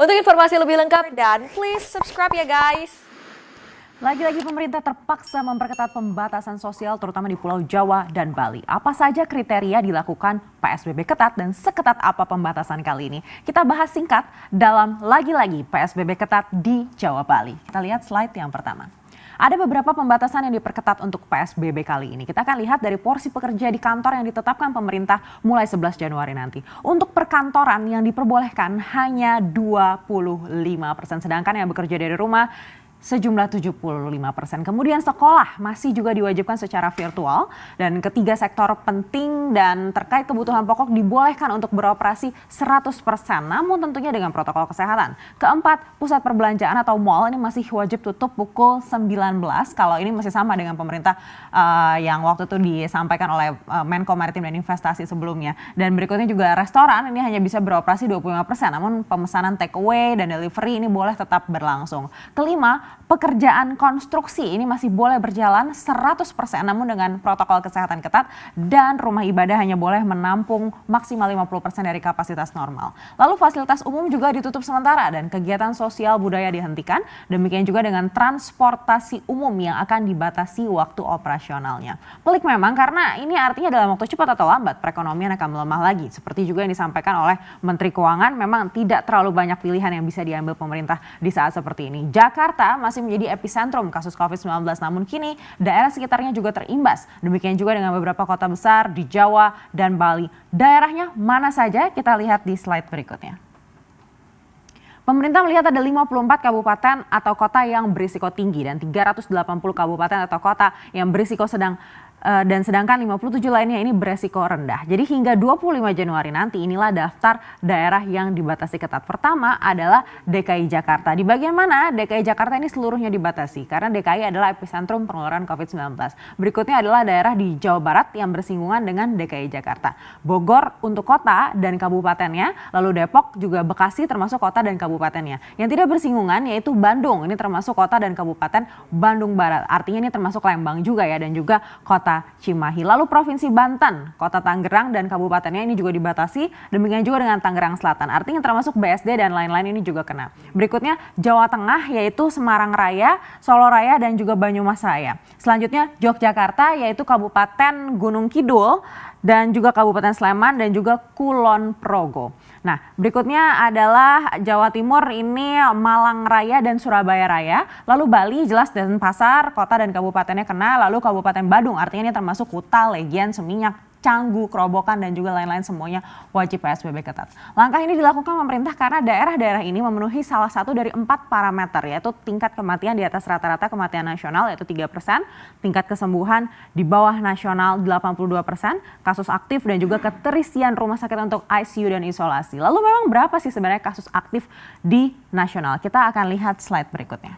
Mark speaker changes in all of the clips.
Speaker 1: Untuk informasi lebih lengkap dan please subscribe ya guys.
Speaker 2: Lagi-lagi pemerintah terpaksa memperketat pembatasan sosial terutama di Pulau Jawa dan Bali. Apa saja kriteria dilakukan PSBB ketat dan seketat apa pembatasan kali ini? Kita bahas singkat dalam lagi-lagi PSBB ketat di Jawa Bali. Kita lihat slide yang pertama. Ada beberapa pembatasan yang diperketat untuk PSBB kali ini. Kita akan lihat dari porsi pekerja di kantor yang ditetapkan pemerintah mulai 11 Januari nanti. Untuk perkantoran yang diperbolehkan hanya 25%, sedangkan yang bekerja dari rumah sejumlah 75%. Kemudian sekolah masih juga diwajibkan secara virtual dan ketiga sektor penting dan terkait kebutuhan pokok dibolehkan untuk beroperasi 100%, namun tentunya dengan protokol kesehatan. Keempat, pusat perbelanjaan atau mall ini masih wajib tutup pukul 19. Kalau ini masih sama dengan pemerintah yang waktu itu disampaikan oleh Menko Maritim dan Investasi sebelumnya. Dan berikutnya juga restoran ini hanya bisa beroperasi 25%, namun pemesanan take away dan delivery ini boleh tetap berlangsung. Kelima, pekerjaan konstruksi ini masih boleh berjalan 100% namun dengan protokol kesehatan ketat dan rumah ibadah hanya boleh menampung maksimal 50% dari kapasitas normal. Lalu fasilitas umum juga ditutup sementara dan kegiatan sosial budaya dihentikan. Demikian juga dengan transportasi umum yang akan dibatasi waktu operasionalnya. Pelik memang karena ini artinya dalam waktu cepat atau lambat perekonomian akan melemah lagi. Seperti juga yang disampaikan oleh Menteri Keuangan, memang tidak terlalu banyak pilihan yang bisa diambil pemerintah di saat seperti ini. Jakarta masih menjadi epicentrum kasus COVID-19, namun kini daerah sekitarnya juga terimbas. Demikian juga dengan beberapa kota besar di Jawa dan Bali. Daerahnya mana saja? Kita lihat di slide berikutnya. Pemerintah melihat ada 54 kabupaten atau kota yang berisiko tinggi dan 380 kabupaten atau kota yang berisiko sedang dan sedangkan 57 lainnya ini beresiko rendah. Jadi hingga 25 Januari nanti inilah daftar daerah yang dibatasi ketat. Pertama adalah DKI Jakarta. Di bagian mana DKI Jakarta ini seluruhnya dibatasi karena DKI adalah epicentrum penularan COVID-19. Berikutnya adalah daerah di Jawa Barat yang bersinggungan dengan DKI Jakarta. Bogor untuk kota dan kabupatennya, lalu Depok juga Bekasi termasuk kota dan kabupatennya. Yang tidak bersinggungan yaitu Bandung, ini termasuk kota dan kabupaten Bandung Barat. Artinya ini termasuk Lembang juga ya dan juga kota Cimahi. Lalu Provinsi Banten, Kota Tangerang dan kabupatennya ini juga dibatasi. Demikian juga dengan Tangerang Selatan. Artinya termasuk BSD dan lain-lain ini juga kena. Berikutnya Jawa Tengah yaitu Semarang Raya, Solo Raya dan juga Banyumas Raya. Selanjutnya Yogyakarta yaitu Kabupaten Gunung Kidul dan juga Kabupaten Sleman dan juga Kulon Progo. Nah, berikutnya adalah Jawa Timur ini Malang Raya dan Surabaya Raya. Lalu Bali jelas Denpasar, kota dan kabupatennya kena. Lalu Kabupaten Badung artinya ini termasuk Kuta, Legian, Seminyak, Canggu, Kerobokan dan juga lain-lain semuanya wajib PSBB ketat. Langkah ini dilakukan pemerintah karena daerah-daerah ini memenuhi salah satu dari 4 parameter yaitu tingkat kematian di atas rata-rata kematian nasional yaitu 3%, tingkat kesembuhan di bawah nasional 82%, kasus aktif dan juga keterisian rumah sakit untuk ICU dan isolasi. Lalu memang berapa sih sebenarnya kasus aktif di nasional? Kita akan lihat slide berikutnya.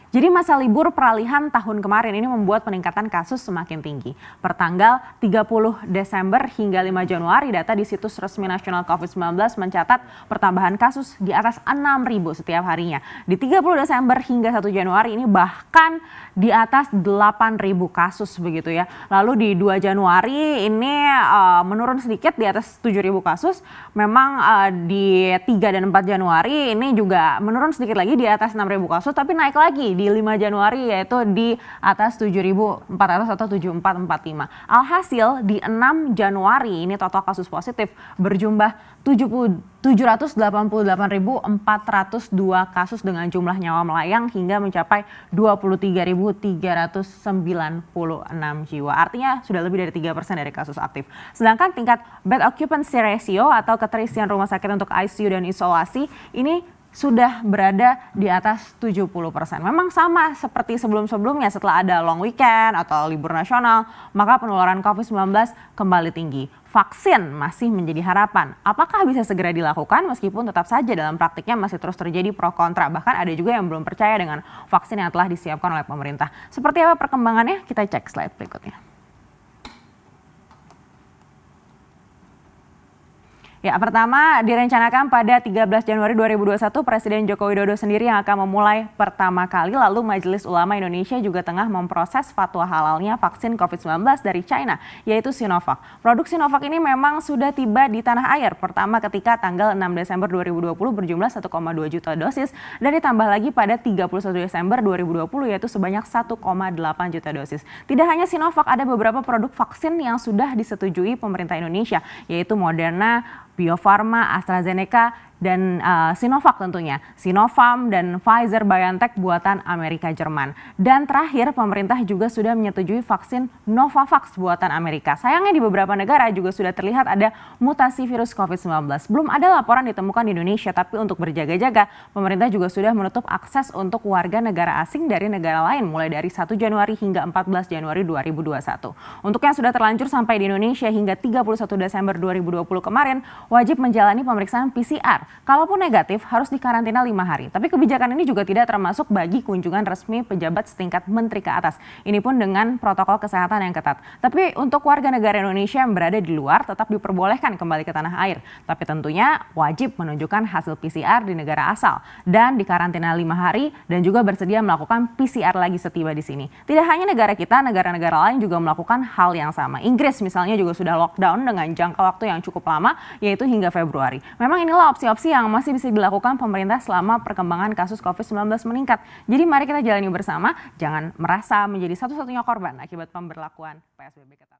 Speaker 2: Jadi masa libur peralihan tahun kemarin ini membuat peningkatan kasus semakin tinggi. Pertanggal 30 Desember hingga 5 Januari data di situs resmi nasional COVID-19 mencatat pertambahan kasus di atas 6.000 setiap harinya. Di 30 Desember hingga 1 Januari ini bahkan di atas 8.000 kasus begitu ya. Lalu di 2 Januari ini menurun sedikit di atas 7.000 kasus. Memang di 3 dan 4 Januari ini juga menurun sedikit lagi di atas 6.000 kasus tapi naik lagi di 5 Januari yaitu di atas 7.400 atau 7.445. Alhasil di 6 Januari ini total kasus positif berjumlah 788.402 kasus dengan jumlah nyawa melayang hingga mencapai 23.396 jiwa. Artinya sudah lebih dari 3% dari kasus aktif. Sedangkan tingkat bed occupancy ratio atau keterisian rumah sakit untuk ICU dan isolasi ini sudah berada di atas 70%. Memang sama seperti sebelum-sebelumnya setelah ada long weekend atau libur nasional, maka penularan COVID-19 kembali tinggi. Vaksin masih menjadi harapan. Apakah bisa segera dilakukan meskipun tetap saja dalam praktiknya masih terus terjadi pro kontra. Bahkan ada juga yang belum percaya dengan vaksin yang telah disiapkan oleh pemerintah. Seperti apa perkembangannya? Kita cek slide berikutnya. Ya, pertama direncanakan pada 13 Januari 2021 Presiden Joko Widodo sendiri yang akan memulai pertama kali, lalu Majelis Ulama Indonesia juga tengah memproses fatwa halalnya vaksin COVID-19 dari China, yaitu Sinovac. Produk Sinovac ini memang sudah tiba di tanah air pertama ketika tanggal 6 Desember 2020 berjumlah 1,2 juta dosis dan ditambah lagi pada 31 Desember 2020 yaitu sebanyak 1,8 juta dosis. Tidak hanya Sinovac, ada beberapa produk vaksin yang sudah disetujui pemerintah Indonesia, yaitu Moderna, Bio Farma, AstraZeneca, dan Sinovac tentunya, Sinopharm dan Pfizer-BioNTech buatan Amerika Jerman. Dan terakhir pemerintah juga sudah menyetujui vaksin Novavax buatan Amerika. Sayangnya di beberapa negara juga sudah terlihat ada mutasi virus COVID-19. Belum ada laporan ditemukan di Indonesia, tapi untuk berjaga-jaga pemerintah juga sudah menutup akses untuk warga negara asing dari negara lain mulai dari 1 Januari hingga 14 Januari 2021. Untuk yang sudah terlanjur sampai di Indonesia hingga 31 Desember 2020 kemarin wajib menjalani pemeriksaan PCR. Kalaupun negatif harus dikarantina 5 hari. Tapi kebijakan ini juga tidak termasuk bagi kunjungan resmi pejabat setingkat menteri ke atas. Ini pun dengan protokol kesehatan yang ketat. Tapi untuk warga negara Indonesia yang berada di luar tetap diperbolehkan kembali ke tanah air. Tapi tentunya wajib menunjukkan hasil PCR di negara asal dan dikarantina 5 hari dan juga bersedia melakukan PCR lagi setiba di sini. Tidak hanya negara kita, negara-negara lain juga melakukan hal yang sama. Inggris misalnya juga sudah lockdown dengan jangka waktu yang cukup lama, yaitu hingga Februari. Memang inilah opsi-opsi yang masih bisa dilakukan pemerintah selama perkembangan kasus COVID-19 meningkat. Jadi mari kita jalani bersama, jangan merasa menjadi satu-satunya korban akibat pemberlakuan PSBB ketat.